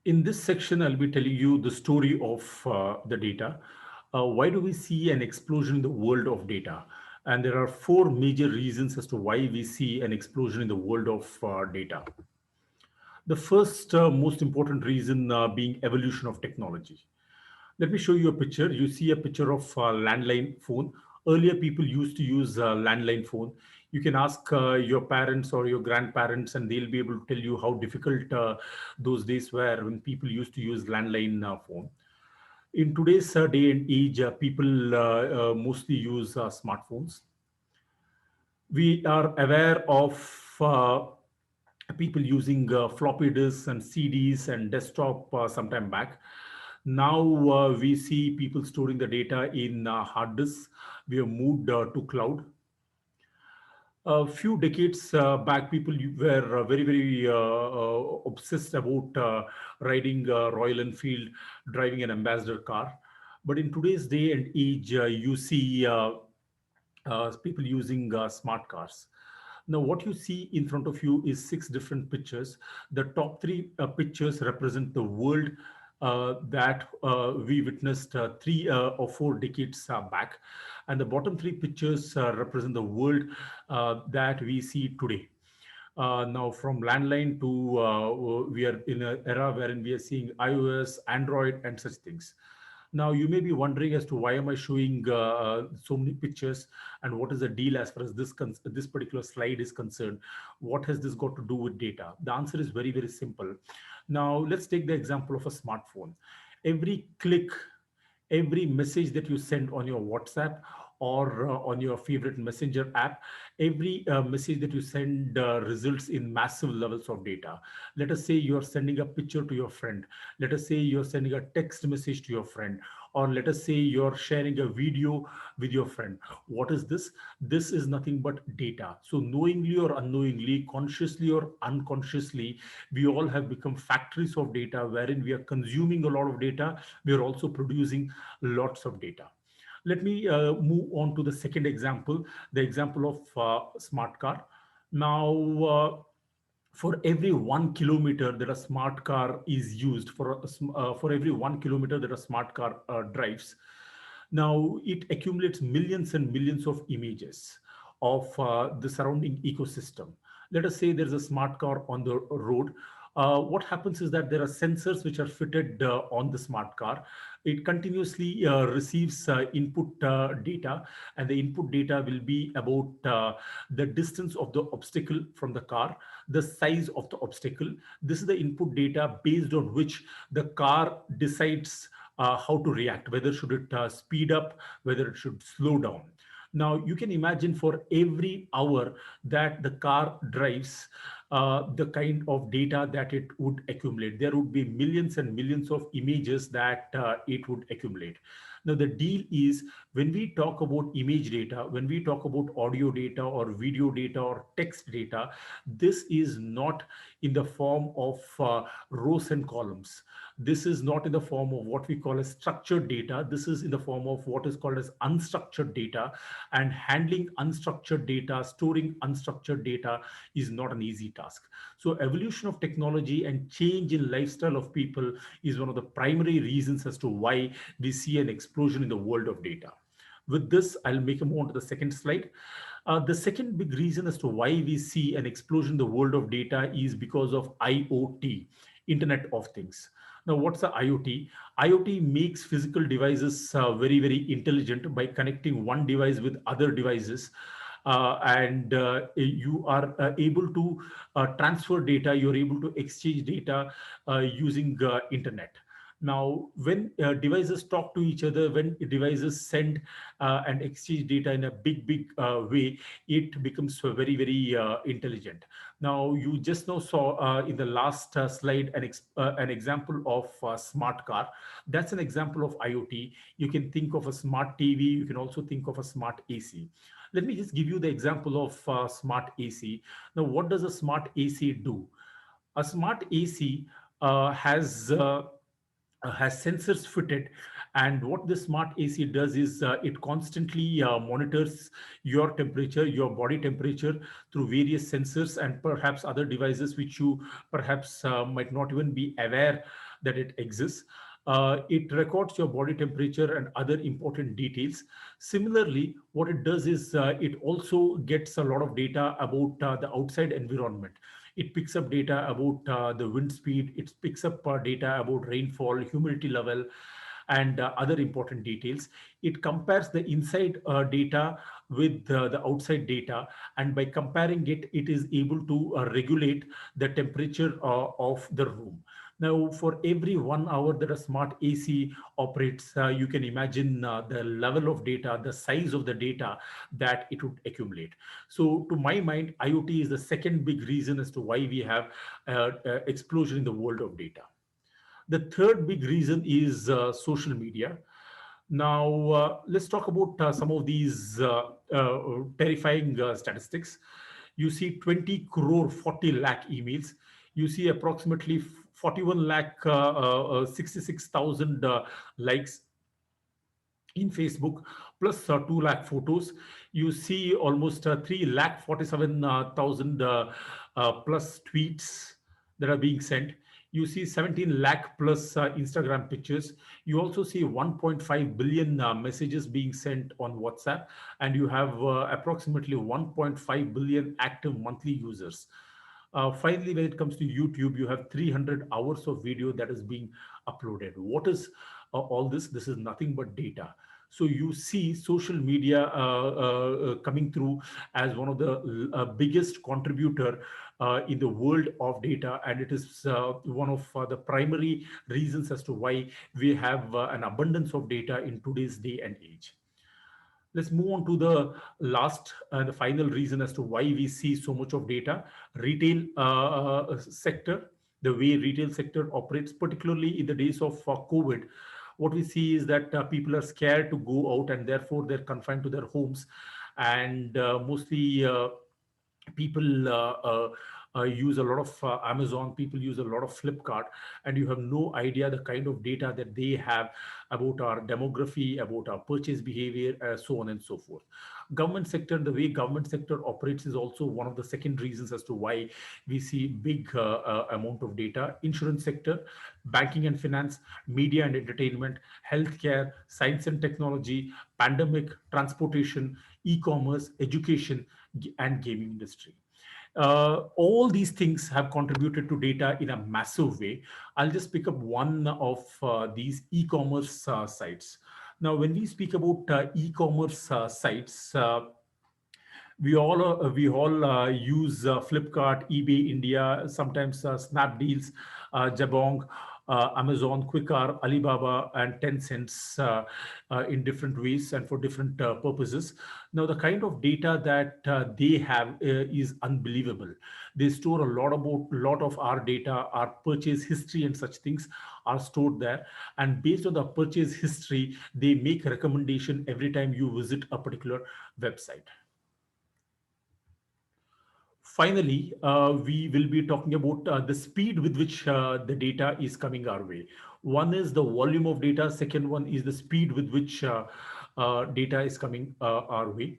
In this section, I'll be telling you the story of the data. Why do we see an explosion in the world of data? And there are four major reasons as to why we see an explosion in the world of data. The first most important reason being evolution of technology. Let me show you a picture. You see a picture of landline phone. Earlier, people used to use landline phone. You can ask your parents or your grandparents, and they'll be able to tell you how difficult those days were when people used to use landline phone. In today's day and age, people mostly use smartphones. We are aware of people using floppy disks and CDs and desktop sometime back. Now we see people storing the data in hard disks. We have moved to cloud. A few decades back, people were obsessed about riding Royal Enfield, driving an ambassador car. But in today's day and age, you see people using smart cars. Now, what you see in front of you is six different pictures. The top three pictures represent the world that we witnessed 3 or 4 decades back. And the bottom three pictures represent the world that we see today. Now, from landline to we are in an era wherein we are seeing iOS, Android, and such things. Now, you may be wondering as to why am I showing so many pictures and what is the deal as far as this particular slide is concerned? What has this got to do with data? The answer is very, very simple. Now, let's take the example of a smartphone. Every click, every message that you send on your WhatsApp or on your favorite messenger app, every message that you send results in massive levels of data. Let us say you're sending a picture to your friend. Let us say you're sending a text message to your friend, or let us say you're sharing a video with your friend. What is this? This is nothing but data. So knowingly or unknowingly, consciously or unconsciously, we all have become factories of data wherein we are consuming a lot of data. We are also producing lots of data. Let me move on to the second example, the example of smart car. Now, for every 1 kilometer that a smart car is used, for every 1 kilometer that a smart car drives, now it accumulates millions and millions of images of the surrounding ecosystem. Let us say there's a smart car on the road. What happens is that there are sensors which are fitted on the smart car. It continuously receives input data, and the input data will be about the distance of the obstacle from the car, the size of the obstacle. This is the input data based on which the car decides how to react, whether should it speed up, whether it should slow down. Now you can imagine for every hour that the car drives, the kind of data that it would accumulate. There would be millions and millions of images that it would accumulate. Now, the deal is when we talk about image data, when we talk about audio data or video data or text data, this is not in the form of rows and columns. This is not in the form of what we call as structured data. This is in the form of what is called as unstructured data. And handling unstructured data, storing unstructured data is not an easy task. So evolution of technology and change in lifestyle of people is one of the primary reasons as to why we see an explosion in the world of data. With this, I'll make a move on to the second slide. The second big reason as to why we see an explosion in the world of data is because of IoT, Internet of Things. Now, what's the IoT? IoT makes physical devices very, very intelligent by connecting one device with other devices. And you are able to transfer data, you're able to exchange data using internet. Now, when devices talk to each other, when devices send and exchange data in a big way, it becomes very, very intelligent. Now, you just now saw in the last slide an example of a smart car. That's an example of IoT. You can think of a smart TV. You can also think of a smart AC. Let me just give you the example of smart AC. Now, what does a smart AC do? A smart AC has sensors fitted, and what this smart AC does is it constantly monitors your temperature, your body temperature, through various sensors and perhaps other devices which you perhaps might not even be aware that it exists. It records your body temperature and other important details. Similarly, what it does is it also gets a lot of data about the outside environment. It picks up data about the wind speed, it picks up data about rainfall, humidity level, and other important details. It compares the inside data with the outside data, and by comparing it, it is able to regulate the temperature of the room. Now, for every 1 hour that a smart AC operates, you can imagine the level of data, the size of the data that it would accumulate. So, to my mind, IoT is the second big reason as to why we have explosion in the world of data. The third big reason is social media. Now, let's talk about some of these terrifying statistics. You see 20 crore 40 lakh emails. You see approximately 41 lakh 66,000 likes in Facebook, plus 2 lakh photos. You see almost 3 lakh 47,000 plus tweets that are being sent. You see 17 lakh plus Instagram pictures. You also see 1.5 billion messages being sent on WhatsApp, and you have approximately 1.5 billion active monthly users. Finally, when it comes to YouTube, you have 300 hours of video that is being uploaded. What is all this? This is nothing but data. So you see social media coming through as one of the biggest contributor in the world of data, and it is one of the primary reasons as to why we have an abundance of data in today's day and age. Let's move on to the last and the final reason as to why we see so much of data. Retail sector, the way retail sector operates, particularly in the days of COVID, what we see is that people are scared to go out, and therefore they're confined to their homes. And mostly people use a lot of Amazon, people use a lot of Flipkart, and you have no idea the kind of data that they have about our demography, about our purchase behavior, so on and so forth. Government sector, the way government sector operates is also one of the second reasons as to why we see big amount of data. Insurance sector, banking and finance, media and entertainment, healthcare, science and technology, pandemic, transportation, e-commerce, education, and gaming industry. All these things have contributed to data in a massive way. I'll just pick up one of these e-commerce sites. Now, when we speak about e-commerce sites, we all use Flipkart, eBay India, sometimes Snapdeals, Jabong, Amazon, Quickr, Alibaba, and Tencent in different ways and for different purposes. Now, the kind of data that they have is unbelievable. They store a lot of our data, our purchase history, and such things are stored there. And based on the purchase history, they make a recommendation every time you visit a particular website. Finally, we will be talking about the speed with which the data is coming our way. One is the volume of data. Second one is the speed with which data is coming our way.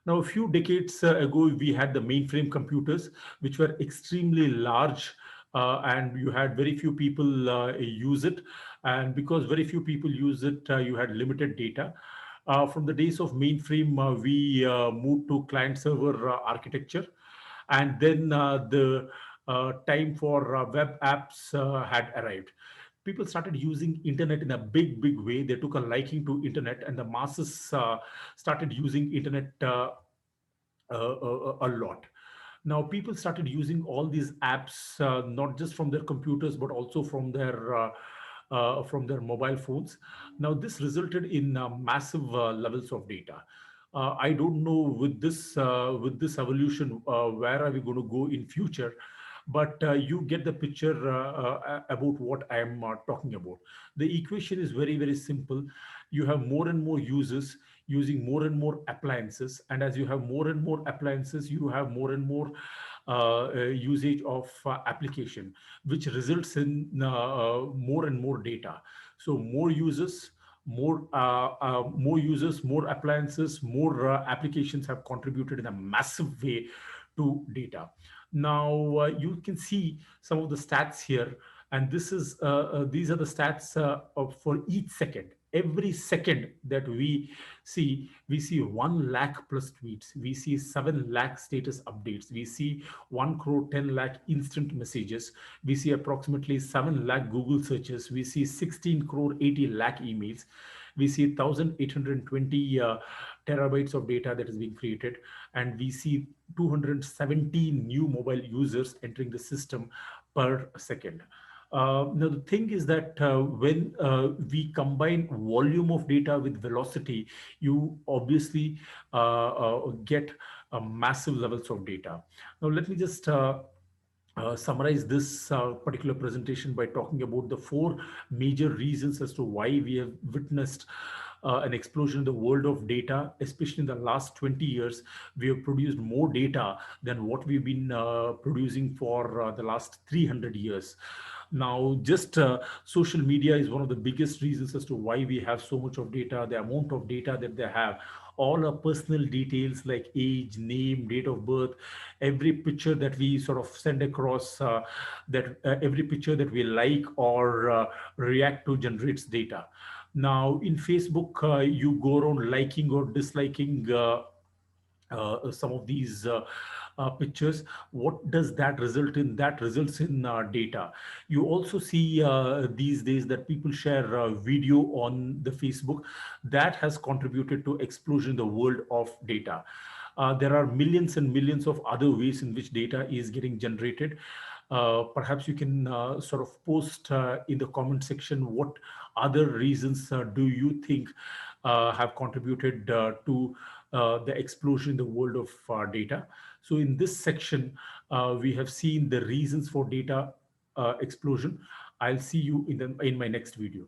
Now, a few decades ago, we had the mainframe computers, which were extremely large, and you had very few people use it. And because very few people use it, you had limited data. From the days of mainframe, we moved to client server architecture, and then the time for web apps had arrived. People started using internet in a big way. They took a liking to internet, and the masses started using internet a lot. Now people started using all these apps not just from their computers but also from their mobile phones. Now this resulted in massive levels of data. I don't know with this evolution where are we going to go in future, but you get the picture about what I am talking about. The equation is very simple. You have more and more users using more and more appliances, and as you have more and more appliances, you have more and more usage of application, which results in more and more data. So more users, more users, more appliances, more applications have contributed in a massive way to data. Now you can see some of the stats here, And this is these are the stats for each second. Every second that we see 1 lakh plus tweets, we see 7 lakh status updates, we see 1 crore 10 lakh instant messages, we see approximately 7 lakh Google searches, we see 16 crore 80 lakh emails, we see 1820 terabytes of data that is being created, and we see 217 new mobile users entering the system per second. Now, the thing is that when we combine volume of data with velocity, you obviously get massive levels of data. Now, let me just summarize this particular presentation by talking about the four major reasons as to why we have witnessed an explosion in the world of data, especially in the last 20 years. We have produced more data than what we've been producing for the last 300 years. Now, just social media is one of the biggest reasons as to why we have so much of data, the amount of data that they have, all our personal details like age, name, date of birth, every picture that we sort of send across, that every picture that we like or react to generates data. Now, in Facebook, you go around liking or disliking some of these pictures. What does that result in? That results in data. You also see these days that people share video on the Facebook. That has contributed to explosion in the world of data. There are millions and millions of other ways in which data is getting generated. Perhaps you can sort of post in the comment section what other reasons do you think have contributed to the explosion in the world of data. So in this section, we have seen the reasons for data explosion. I'll see you in my next video.